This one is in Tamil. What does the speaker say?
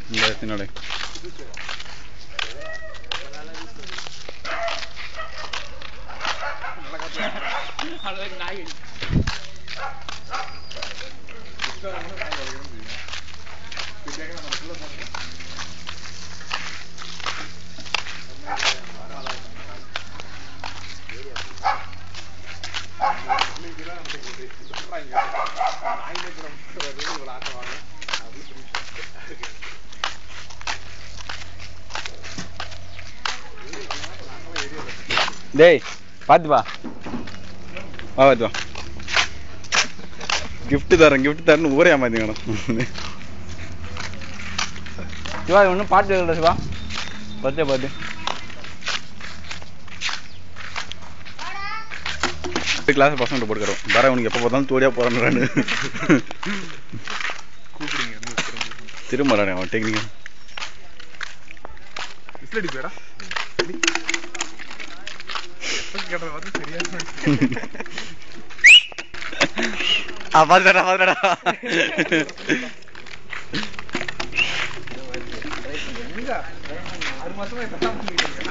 இந்த பின்னாடி டேய் பாத்து வா பாத்து வா gift தரேன்னு ஊரே ஏமாத்திங்கணும் சிவா ஒன்றும் பாட்டு இல்லை சிவா பாட்டு கிளாஸ் பசங்க போட்டுக்கிறோம் வர உனக்கு எப்போ பார்த்தாலும் தோடியா போறான்னு திரும்ப அவன் டெக்னிக்கா பாத்துடா